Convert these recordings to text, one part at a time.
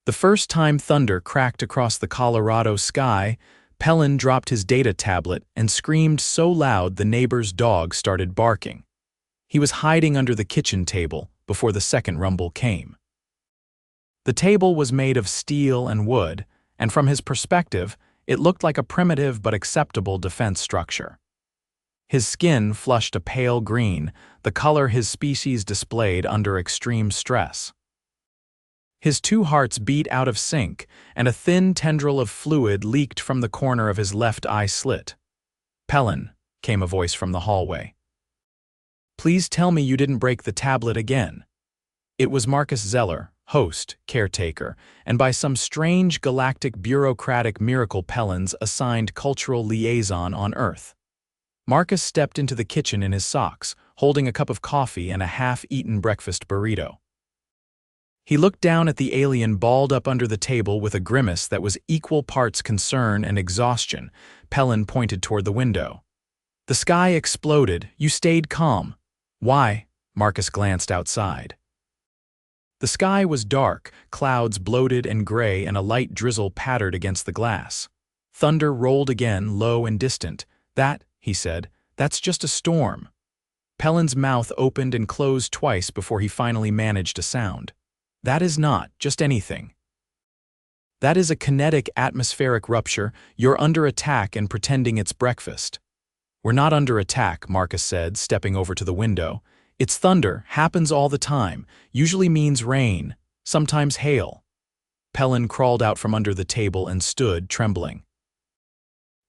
The first time thunder cracked across the Colorado sky, Pelon dropped his data tablet and screamed so loud the neighbor's dog started barking. He was hiding under the kitchen table before the second rumble came. The table was made of steel and wood, and from his perspective, it looked like a primitive but acceptable defense structure. His skin flushed a pale green, the color his species displayed under extreme stress. His two hearts beat out of sync, and a thin tendril of fluid leaked from the corner of his left eye slit. "Pelon," came a voice from the hallway. "Please tell me you didn't break the tablet again." It was Marcus Zeller, host, caretaker, and by some strange galactic bureaucratic miracle Pelon's assigned cultural liaison on Earth. Marcus stepped into the kitchen in his socks, holding a cup of coffee and a half-eaten breakfast burrito. He looked down at the alien balled up under the table with a grimace that was equal parts concern and exhaustion. Pelon pointed toward the window. "The sky exploded. You stayed calm." "Why?" Marcus glanced outside. The sky was dark, clouds bloated and gray, and a light drizzle pattered against the glass. Thunder rolled again, low and distant. "That," he said, "that's just a storm." Pelon's mouth opened and closed twice before he finally managed a sound. "That is not just anything. That is a kinetic atmospheric rupture. You're under attack and pretending it's breakfast." "We're not under attack," Marcus said, stepping over to the window. "It's thunder, happens all the time, usually means rain, sometimes hail." Pelon crawled out from under the table and stood, trembling.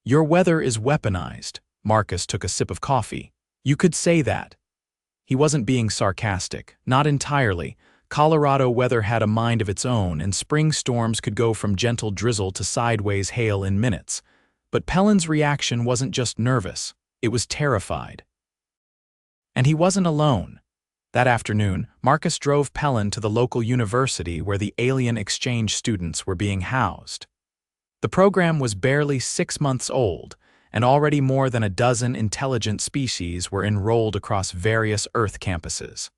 "Your weather is weaponized." Marcus took a sip of coffee. "You could say that." He wasn't being sarcastic, not entirely. Colorado weather had a mind of its own, and spring storms could go from gentle drizzle to sideways hail in minutes. But Pelon's reaction wasn't just nervous, it was terrified. And he wasn't alone. That afternoon, Marcus drove Pelon to the local university where the alien exchange students were being housed. The program was barely 6 months old, and already more than a dozen intelligent species were enrolled across various Earth campuses.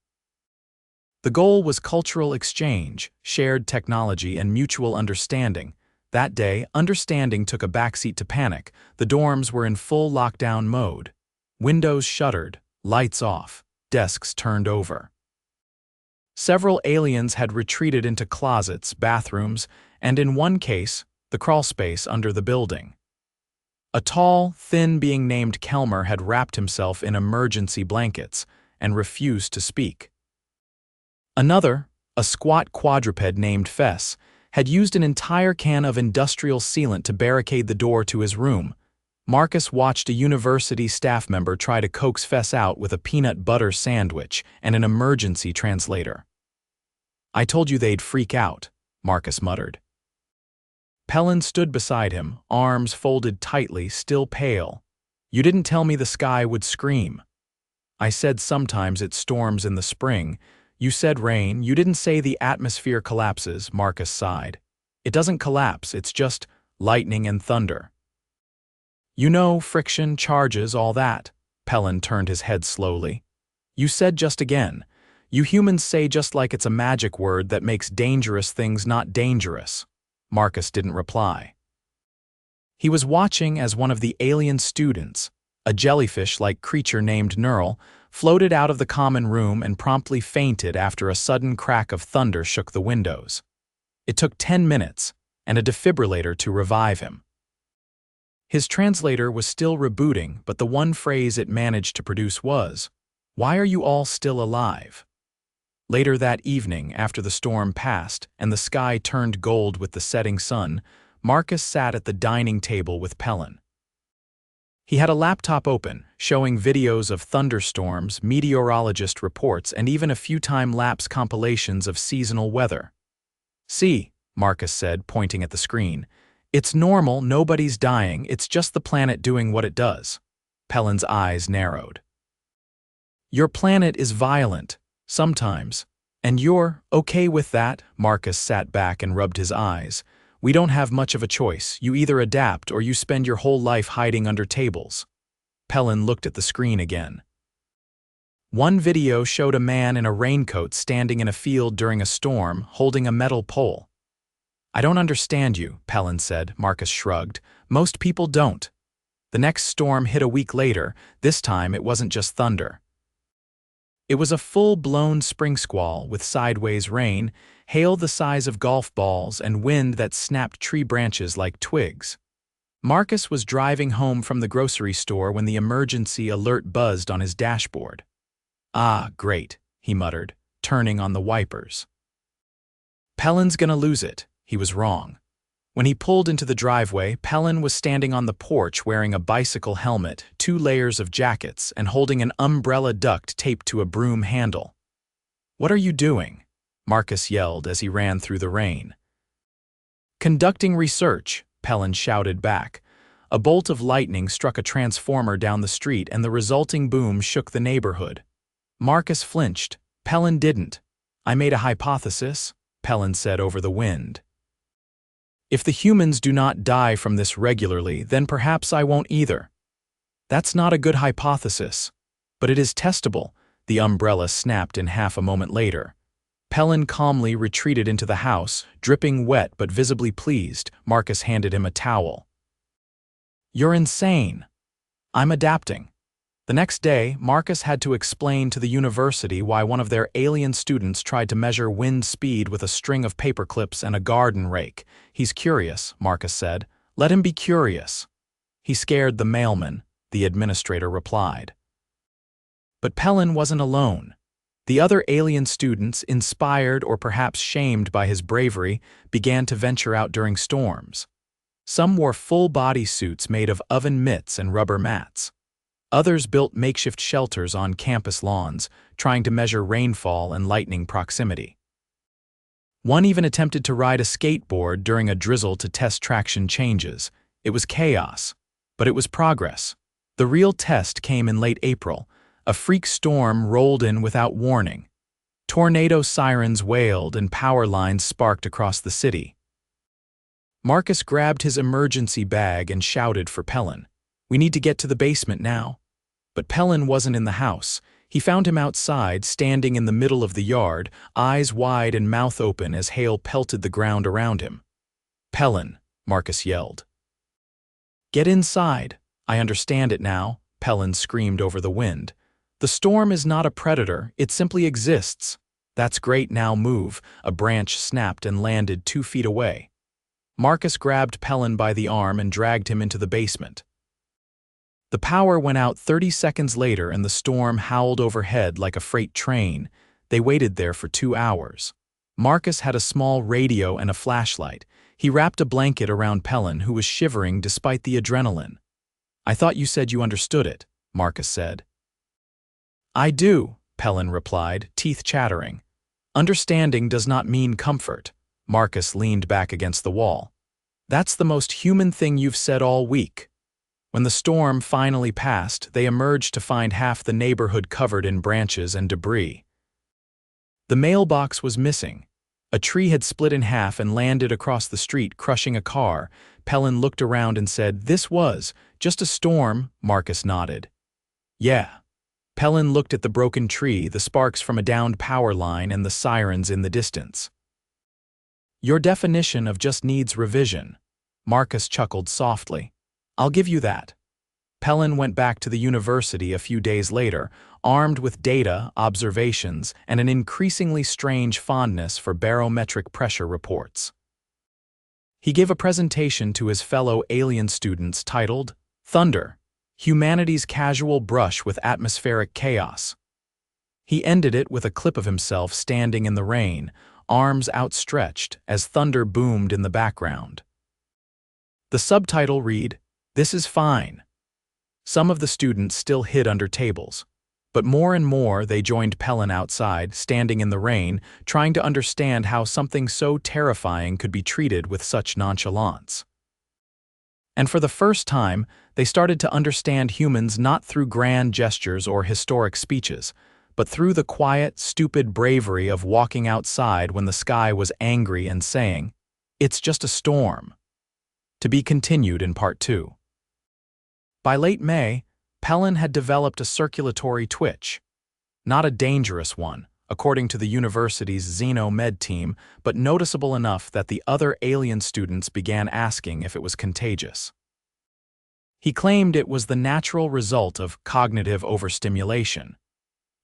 The goal was cultural exchange, shared technology, and mutual understanding. That day, understanding took a backseat to panic. The dorms were in full lockdown mode. Windows shuttered, lights off, desks turned over. Several aliens had retreated into closets, bathrooms, and in one case, the crawlspace under the building. A tall, thin being named Kelmer had wrapped himself in emergency blankets and refused to speak. Another, a squat quadruped named Fess, had used an entire can of industrial sealant to barricade the door to his room. Marcus watched a university staff member try to coax Fess out with a peanut butter sandwich and an emergency translator. "I told you they'd freak out," Marcus muttered. Pelon stood beside him, arms folded tightly, still pale. "You didn't tell me the sky would scream." "I said sometimes it storms in the spring. You said rain. You didn't say the atmosphere collapses," Marcus sighed. "It doesn't collapse, it's just lightning and thunder." "You know, friction, charges, all that." Pelon turned his head slowly. "You said just again. You humans say just like it's a magic word that makes dangerous things not dangerous." Marcus didn't reply. He was watching as one of the alien students, a jellyfish-like creature named Neural, floated out of the common room and promptly fainted after a sudden crack of thunder shook the windows. It took 10 minutes and a defibrillator to revive him. His translator was still rebooting, but the one phrase it managed to produce was, "Why are you all still alive?" Later that evening, after the storm passed and the sky turned gold with the setting sun, Marcus sat at the dining table with Pelon. He had a laptop open, showing videos of thunderstorms, meteorologist reports, and even a few time-lapse compilations of seasonal weather. "See," Marcus said, pointing at the screen. "It's normal, nobody's dying, it's just the planet doing what it does." Pelon's eyes narrowed. "Your planet is violent, sometimes. And you're okay with that?" Marcus sat back and rubbed his eyes. "We don't have much of a choice. You either adapt or you spend your whole life hiding under tables." Pelon looked at the screen again. One video showed a man in a raincoat standing in a field during a storm, holding a metal pole. I don't understand you, Pelon said. Marcus shrugged. Most people don't. The next storm hit a week later. This time it wasn't just thunder. It was a full-blown spring squall with sideways rain, hail the size of golf balls, and wind that snapped tree branches like twigs. Marcus was driving home from the grocery store when the emergency alert buzzed on his dashboard. Ah, great, he muttered, turning on the wipers. Pelon's gonna lose it. He was wrong. When he pulled into the driveway, Pelon was standing on the porch wearing a bicycle helmet, 2 layers of jackets, and holding an umbrella duct taped to a broom handle. "What are you doing?" Marcus yelled as he ran through the rain. "Conducting research," Pelon shouted back. A bolt of lightning struck a transformer down the street and the resulting boom shook the neighborhood. Marcus flinched. Pelon didn't. "I made a hypothesis," Pelon said over the wind. "If the humans do not die from this regularly, then perhaps I won't either." "That's not a good hypothesis. But it is testable," the umbrella snapped in half a moment later. Pelon calmly retreated into the house, dripping wet but visibly pleased. Marcus handed him a towel. "You're insane." "I'm adapting." The next day, Marcus had to explain to the university why one of their alien students tried to measure wind speed with a string of paper clips and a garden rake. "He's curious," Marcus said. "Let him be curious." "He scared the mailman," the administrator replied. But Pelon wasn't alone. The other alien students, inspired or perhaps shamed by his bravery, began to venture out during storms. Some wore full-body suits made of oven mitts and rubber mats. Others built makeshift shelters on campus lawns, trying to measure rainfall and lightning proximity. One even attempted to ride a skateboard during a drizzle to test traction changes. It was chaos, but it was progress. The real test came in late April. A freak storm rolled in without warning. Tornado sirens wailed and power lines sparked across the city. Marcus grabbed his emergency bag and shouted for Pelon. "We need to get to the basement now." But Pelon wasn't in the house. He found him outside, standing in the middle of the yard, eyes wide and mouth open as hail pelted the ground around him. "Pelon," Marcus yelled. "Get inside." "I understand it now," Pelon screamed over the wind. "The storm is not a predator, it simply exists." "That's great, now move." A branch snapped and landed 2 feet away. Marcus grabbed Pelon by the arm and dragged him into the basement. The power went out 30 seconds later and the storm howled overhead like a freight train. They waited there for 2 hours. Marcus had a small radio and a flashlight. He wrapped a blanket around Pelon, who was shivering despite the adrenaline. "I thought you said you understood it," Marcus said. "I do," Pelon replied, teeth chattering. "Understanding does not mean comfort." Marcus leaned back against the wall. "That's the most human thing you've said all week." When the storm finally passed, they emerged to find half the neighborhood covered in branches and debris. The mailbox was missing. A tree had split in half and landed across the street, crushing a car. Pelon looked around and said, "This was just a storm." Marcus nodded. "Yeah." Pelon looked at the broken tree, the sparks from a downed power line, and the sirens in the distance. "Your definition of just needs revision." Marcus chuckled softly. "I'll give you that." Pelon went back to the university a few days later, armed with data, observations, and an increasingly strange fondness for barometric pressure reports. He gave a presentation to his fellow alien students titled, "Thunder: Humanity's Casual Brush with Atmospheric Chaos." He ended it with a clip of himself standing in the rain, arms outstretched, as thunder boomed in the background. The subtitle read, "This is fine." Some of the students still hid under tables, but more and more they joined Pelon outside, standing in the rain, trying to understand how something so terrifying could be treated with such nonchalance. And for the first time, they started to understand humans not through grand gestures or historic speeches, but through the quiet, stupid bravery of walking outside when the sky was angry and saying, "It's just a storm." To be continued in Part 2. By late May, Pelon had developed a circulatory twitch. Not a dangerous one, according to the university's Xeno-Med team, but noticeable enough that the other alien students began asking if it was contagious. He claimed it was the natural result of cognitive overstimulation,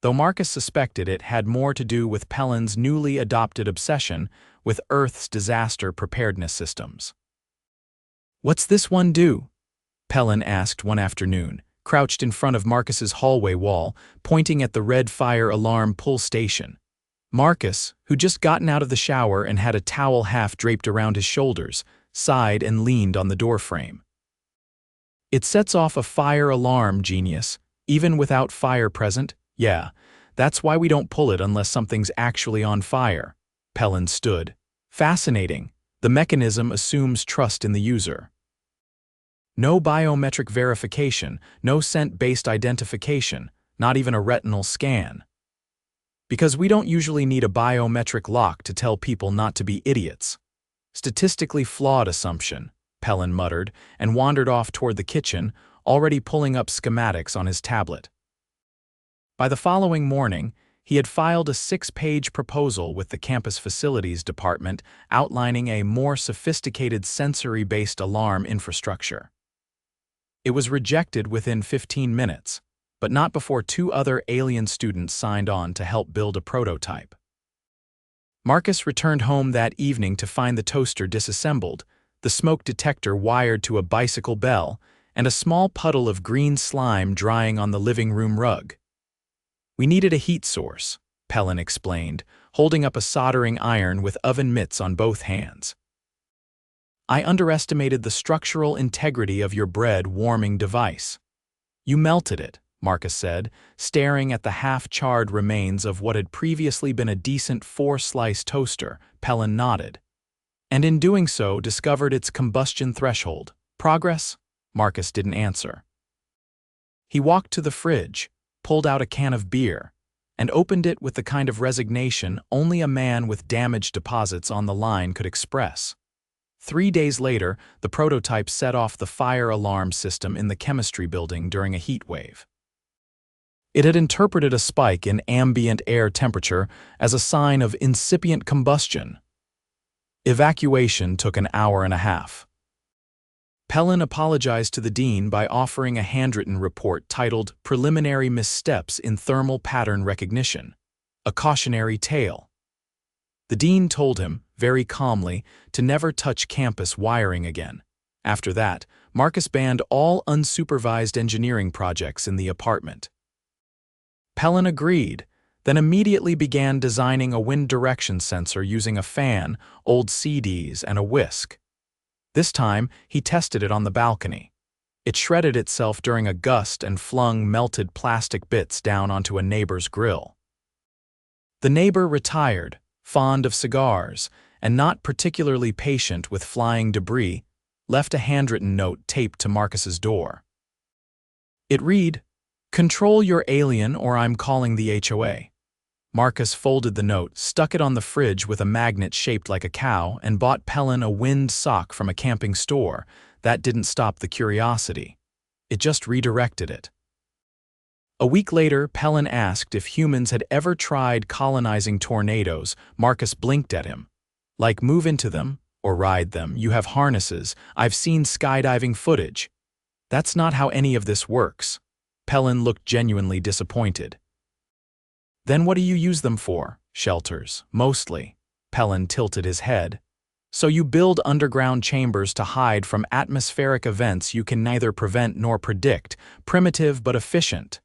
though Marcus suspected it had more to do with Pelon's newly adopted obsession with Earth's disaster preparedness systems. "What's this one do?" Pelon asked one afternoon, crouched in front of Marcus's hallway wall, pointing at the red fire alarm pull station. Marcus, who'd just gotten out of the shower and had a towel half draped around his shoulders, sighed and leaned on the doorframe. "It sets off a fire alarm, genius. Even without fire present, yeah. That's why we don't pull it unless something's actually on fire." Pelon stood. "Fascinating. The mechanism assumes trust in the user. No biometric verification, no scent-based identification, not even a retinal scan. Because we don't usually need a biometric lock to tell people not to be idiots." "Statistically flawed assumption," Pelon muttered, and wandered off toward the kitchen, already pulling up schematics on his tablet. By the following morning, he had filed a 6-page proposal with the campus facilities department outlining a more sophisticated sensory-based alarm infrastructure. It was rejected within 15 minutes, but not before 2 other alien students signed on to help build a prototype. Marcus returned home that evening to find the toaster disassembled, the smoke detector wired to a bicycle bell, and a small puddle of green slime drying on the living room rug. "We needed a heat source," Pelon explained, holding up a soldering iron with oven mitts on both hands. "I underestimated the structural integrity of your bread warming device." "You melted it," Marcus said, staring at the half-charred remains of what had previously been a decent 4-slice toaster. Pelon nodded. "And in doing so discovered its combustion threshold. Progress?" Marcus didn't answer. He walked to the fridge, pulled out a can of beer, and opened it with the kind of resignation only a man with damage deposits on the line could express. 3 days later, the prototype set off the fire alarm system in the chemistry building during a heat wave. It had interpreted a spike in ambient air temperature as a sign of incipient combustion. Evacuation took an hour and a half. Pelon apologized to the dean by offering a handwritten report titled "Preliminary Missteps in Thermal Pattern Recognition," a cautionary tale. The dean told him, very calmly, to never touch campus wiring again. After that, Marcus banned all unsupervised engineering projects in the apartment. Pelon agreed, then immediately began designing a wind direction sensor using a fan, old CDs, and a whisk. This time, he tested it on the balcony. It shredded itself during a gust and flung melted plastic bits down onto a neighbor's grill. The neighbor retired, fond of cigars, and not particularly patient with flying debris, left a handwritten note taped to Marcus's door. It read, "Control your alien or I'm calling the HOA." Marcus folded the note, stuck it on the fridge with a magnet shaped like a cow, and bought Pelon a wind sock from a camping store. That didn't stop the curiosity. It just redirected it. A week later, Pelon asked if humans had ever tried colonizing tornadoes. Marcus blinked at him. "Like move into them, or ride them, you have harnesses. I've seen skydiving footage." "That's not how any of this works." Pelon looked genuinely disappointed. "Then what do you use them for?" "Shelters, mostly." Pelon tilted his head. "So you build underground chambers to hide from atmospheric events you can neither prevent nor predict. Primitive but efficient."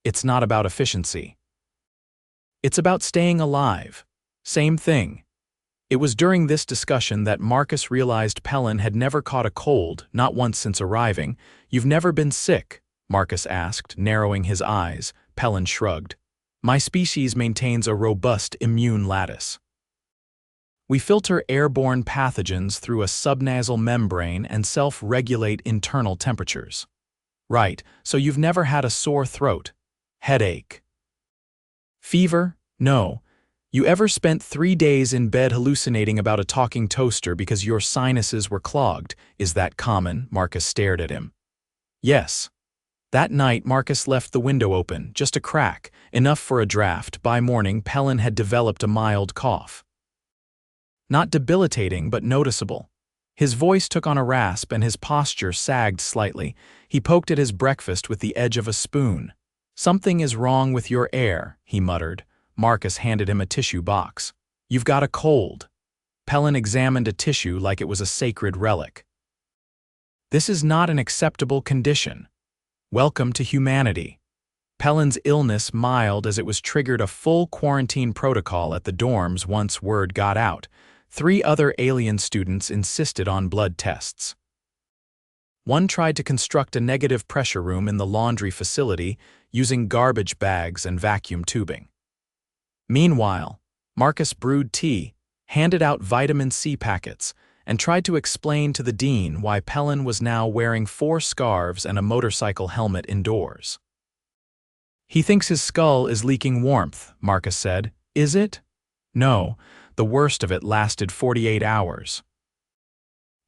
"It's not about efficiency. It's about staying alive." "Same thing." It was during this discussion that Marcus realized Pelon had never caught a cold, not once since arriving. "You've never been sick?" Marcus asked, narrowing his eyes. Pelon shrugged. "My species maintains a robust immune lattice. We filter airborne pathogens through a subnasal membrane and self-regulate internal temperatures." "Right, so you've never had a sore throat? Headache? Fever? No. You ever spent 3 days in bed hallucinating about a talking toaster because your sinuses were clogged? Is that common?" Marcus stared at him. "Yes." That night, Marcus left the window open, just a crack, enough for a draft. By morning, Pelon had developed a mild cough. Not debilitating, but noticeable. His voice took on a rasp and his posture sagged slightly. He poked at his breakfast with the edge of a spoon. "Something is wrong with your air," he muttered. Marcus handed him a tissue box. "You've got a cold." Pelon examined a tissue like it was a sacred relic. "This is not an acceptable condition. Welcome to humanity." Pelon's illness mild as it was triggered a full quarantine protocol at the dorms once word got out. 3 other alien students insisted on blood tests. One tried to construct a negative pressure room in the laundry facility using garbage bags and vacuum tubing. Meanwhile, Marcus brewed tea, handed out vitamin C packets, and tried to explain to the dean why Pelon was now wearing 4 scarves and a motorcycle helmet indoors. "He thinks his skull is leaking warmth," Marcus said. "Is it?" "No. The worst of it lasted 48 hours.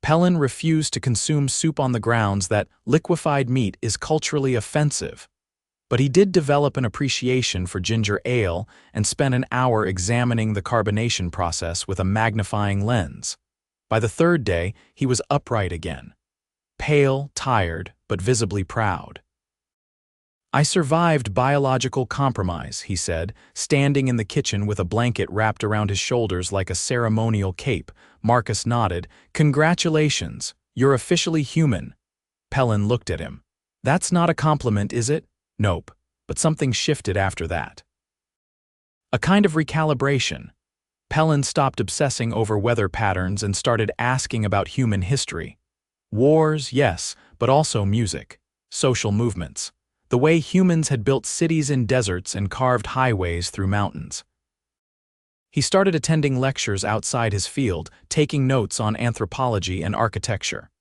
Pelon refused to consume soup on the grounds that liquefied meat is culturally offensive. But he did develop an appreciation for ginger ale and spent an hour examining the carbonation process with a magnifying lens. By the 3rd day, he was upright again. Pale, tired, but visibly proud. "I survived biological compromise," he said, standing in the kitchen with a blanket wrapped around his shoulders like a ceremonial cape. Marcus nodded. "Congratulations, you're officially human." Pelon looked at him. "That's not a compliment, is it?" "Nope, but something shifted after that." A kind of recalibration. Pelon stopped obsessing over weather patterns and started asking about human history. Wars, yes, but also music, social movements. The way humans had built cities in deserts and carved highways through mountains. He started attending lectures outside his field, taking notes on anthropology and architecture.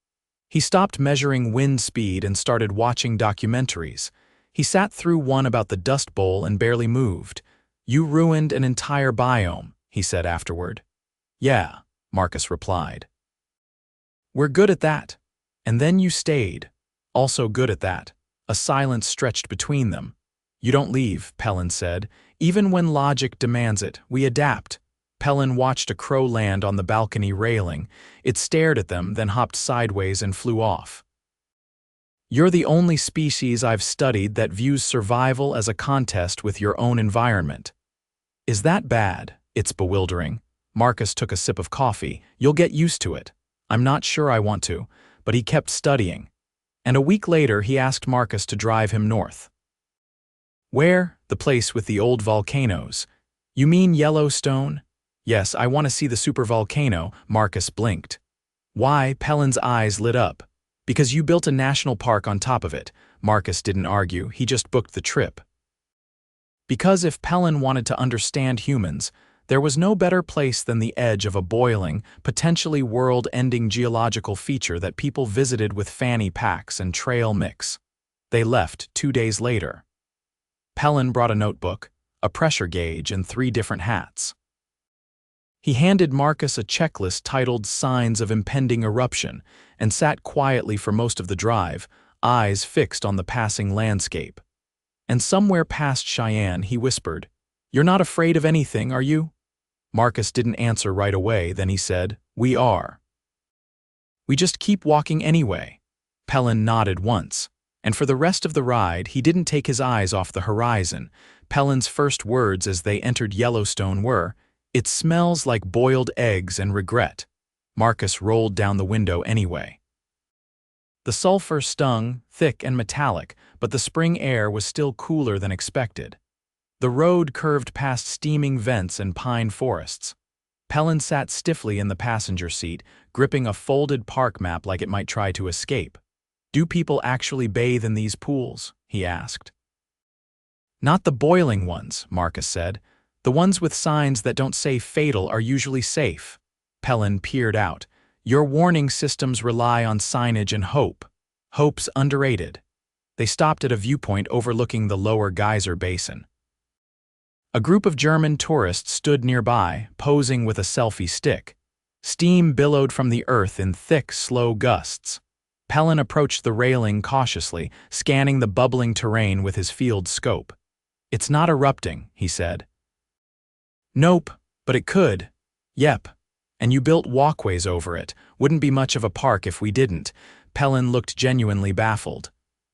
He stopped measuring wind speed and started watching documentaries. He sat through one about the Dust Bowl and barely moved. "You ruined an entire biome," he said afterward. "Yeah," Marcus replied. "We're good at that. And then you stayed. Also good at that." A silence stretched between them. "You don't leave," Pelon said. "Even when logic demands it, we adapt." Pelon watched a crow land on the balcony railing. It stared at them, then hopped sideways and flew off. "You're the only species I've studied that views survival as a contest with your own environment." "Is that bad?" "It's bewildering." Marcus took a sip of coffee. "You'll get used to it." "I'm not sure I want to," but he kept studying. And a week later, he asked Marcus to drive him north. "Where?" "The place with the old volcanoes." "You mean Yellowstone?" "Yes, I want to see the supervolcano." Marcus blinked. "Why?" Pelon's eyes lit up. "Because you built a national park on top of it." Marcus didn't argue, he just booked the trip. Because if Pelon wanted to understand humans, there was no better place than the edge of a boiling, potentially world-ending geological feature that people visited with fanny packs and trail mix. They left 2 days later. Pelon brought a notebook, a pressure gauge, and 3 different hats. He handed Marcus a checklist titled Signs of Impending Eruption and sat quietly for most of the drive, eyes fixed on the passing landscape. And somewhere past Cheyenne, he whispered, "You're not afraid of anything, are you?" Marcus didn't answer right away, then he said, "We are." "We just keep walking anyway." Pelon nodded once, and for the rest of the ride, he didn't take his eyes off the horizon. Pelon's first words as they entered Yellowstone were, "It smells like boiled eggs and regret." Marcus rolled down the window anyway. The sulfur stung, thick and metallic, but the spring air was still cooler than expected. The road curved past steaming vents and pine forests. Pelon sat stiffly in the passenger seat, gripping a folded park map like it might try to escape. "Do people actually bathe in these pools?" he asked. "Not the boiling ones," Marcus said. "The ones with signs that don't say fatal are usually safe." Pelon peered out. "Your warning systems rely on signage and hope. Hope's underrated." They stopped at a viewpoint overlooking the lower geyser basin. A group of German tourists stood nearby, posing with a selfie stick. Steam billowed from the earth in thick, slow gusts. Pelon approached the railing cautiously, scanning the bubbling terrain with his field scope. "It's not erupting," he said. "Nope, but it could." "Yep. And you built walkways over it. Wouldn't be much of a park if we didn't." Pelon looked genuinely baffled.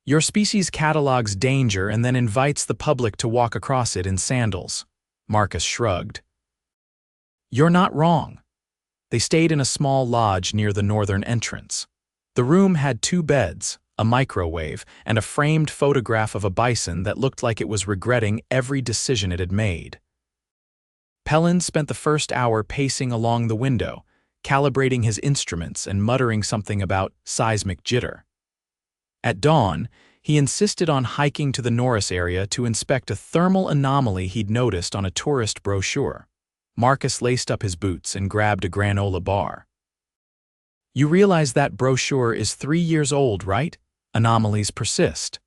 "Your species catalogs danger and then invites the public to walk across it in sandals." Marcus shrugged. "You're not wrong." They stayed in a small lodge near the northern entrance. The room had 2 beds, a microwave, and a framed photograph of a bison that looked like it was regretting every decision it had made. Pelon spent the first hour pacing along the window, calibrating his instruments and muttering something about seismic jitter. At dawn, he insisted on hiking to the Norris area to inspect a thermal anomaly he'd noticed on a tourist brochure. Marcus laced up his boots and grabbed a granola bar. "You realize that brochure is 3 years old, right? Anomalies persist."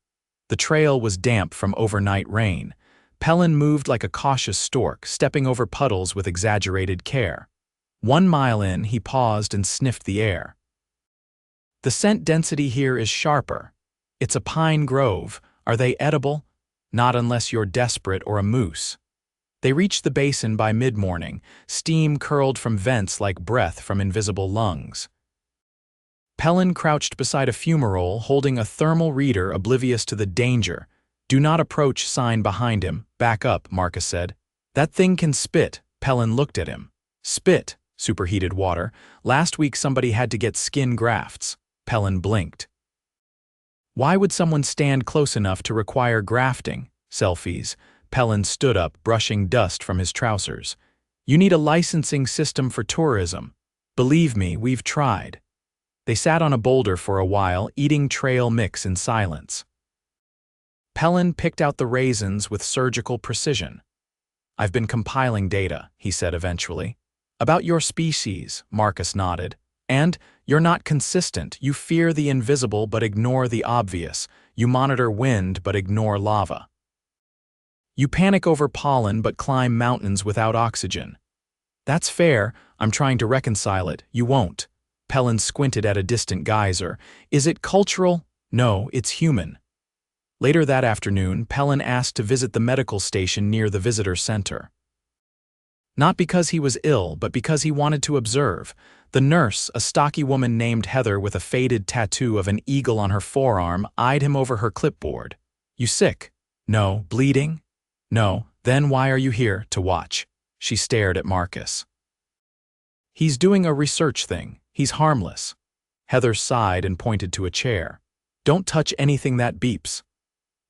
The trail was damp from overnight rain. Pelon moved like a cautious stork, stepping over puddles with exaggerated care. 1 mile in, he paused and sniffed the air. "The scent density here is sharper. It's a pine grove. Are they edible? Not unless you're desperate or a moose." They reached the basin by mid-morning. Steam curled from vents like breath from invisible lungs. Pelon crouched beside a fumarole, holding a thermal reader, oblivious to the danger. "Do not approach" sign behind him. "Back up," Marcus said. "That thing can spit." Pelon looked at him. "Spit? Superheated water. Last week somebody had to get skin grafts." Pelon blinked. "Why would someone stand close enough to require grafting?" "Selfies." Pelon stood up, brushing dust from his trousers. "You need a licensing system for tourism. Believe me, we've tried." They sat on a boulder for a while, eating trail mix in silence. Pelon picked out the raisins with surgical precision. "I've been compiling data," he said eventually. "About your species," Marcus nodded. "And you're not consistent. You fear the invisible but ignore the obvious. You monitor wind but ignore lava. You panic over pollen but climb mountains without oxygen." "That's fair. I'm trying to reconcile it. You won't." Pelon squinted at a distant geyser. "Is it cultural?" "No, it's human." Later that afternoon, Pelon asked to visit the medical station near the visitor center. Not because he was ill, but because he wanted to observe. The nurse, a stocky woman named Heather with a faded tattoo of an eagle on her forearm, eyed him over her clipboard. "You sick?" "No." "Bleeding?" "No." "Then why are you here?" "To watch." She stared at Marcus. "He's doing a research thing. He's harmless." Heather sighed and pointed to a chair. "Don't touch anything that beeps."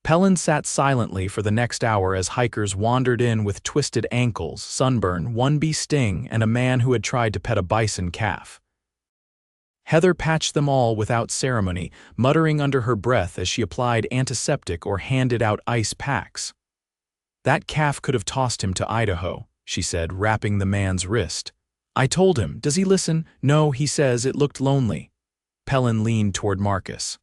Pelon sat silently for the next hour as hikers wandered in with twisted ankles, sunburn, 1 bee sting, and a man who had tried to pet a bison calf. Heather patched them all without ceremony, muttering under her breath as she applied antiseptic or handed out ice packs. "That calf could have tossed him to Idaho," she said, wrapping the man's wrist. "I told him. Does he listen?" "No, he says it looked lonely." Pelon leaned toward Marcus.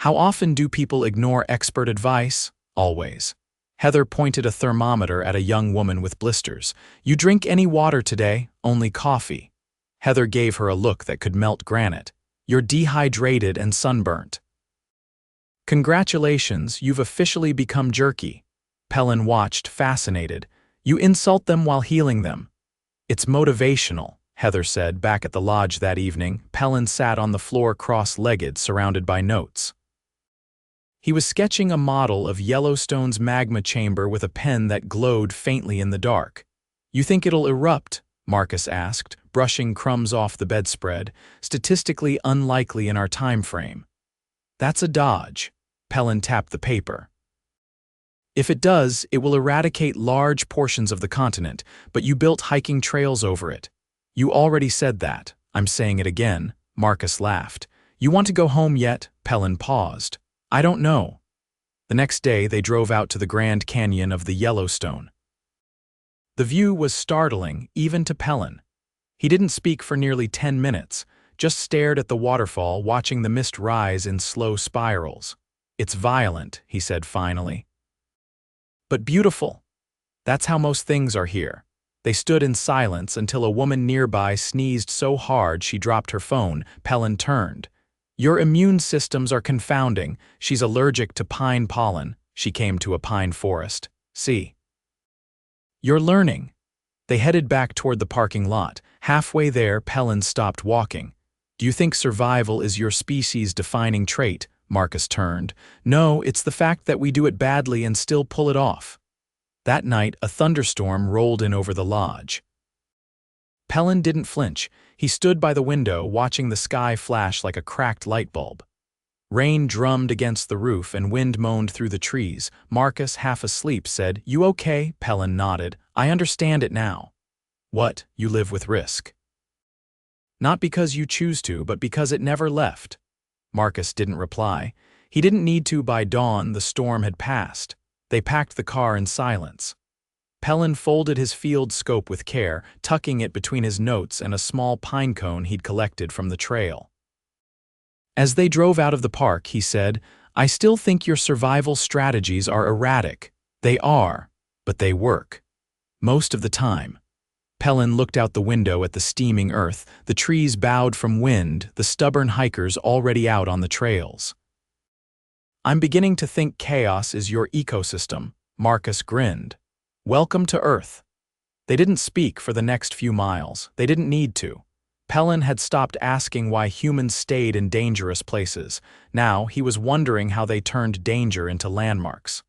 "How often do people ignore expert advice?" "Always." Heather pointed a thermometer at a young woman with blisters. "You drink any water today?" "Only coffee." Heather gave her a look that could melt granite. "You're dehydrated and sunburnt." "Congratulations, you've officially become jerky." Pelon watched, fascinated. "You insult them while healing them." "It's motivational," Heather said back at the lodge that evening. Pelon sat on the floor cross-legged, surrounded by notes. He was sketching a model of Yellowstone's magma chamber with a pen that glowed faintly in the dark. "You think it'll erupt?" Marcus asked, brushing crumbs off the bedspread. "Statistically unlikely in our time frame." "That's a dodge." Pelon tapped the paper. "If it does, it will eradicate large portions of the continent, but you built hiking trails over it." "You already said that." "I'm saying it again." Marcus laughed. "You want to go home yet?" Pelon paused. "I don't know." The next day they drove out to the Grand Canyon of the Yellowstone. The view was startling, even to Pelon. He didn't speak for nearly 10 minutes, just stared at the waterfall, watching the mist rise in slow spirals. "It's violent," he said finally. "But beautiful. That's how most things are here." They stood in silence until a woman nearby sneezed so hard she dropped her phone. Pelon turned. Your immune systems are confounding. She's allergic to pine pollen. She came to a pine forest. See. You're learning. They headed back toward the parking lot. Halfway there, Pelon stopped walking. Do you think survival is your species' defining trait? Marcus turned. No, it's the fact that we do it badly and still pull it off. That night, a thunderstorm rolled in over the lodge. Pelon didn't flinch. He stood by the window, watching the sky flash like a cracked light bulb. Rain drummed against the roof and wind moaned through the trees. Marcus, half asleep, said, "You okay?" Pelon nodded. "I understand it now." "What? You live with risk." "Not because you choose to, but because it never left." Marcus didn't reply. He didn't need to. By dawn, the storm had passed. They packed the car in silence. Pelon folded his field scope with care, tucking it between his notes and a small pine cone he'd collected from the trail. As they drove out of the park, he said, "I still think your survival strategies are erratic. They are, but they work. Most of the time." Pelon looked out the window at the steaming earth. The trees bowed from wind, the stubborn hikers already out on the trails. "I'm beginning to think chaos is your ecosystem." Marcus grinned. "Welcome to Earth." They didn't speak for the next few miles. They didn't need to. Pelon had stopped asking why humans stayed in dangerous places. Now he was wondering how they turned danger into landmarks.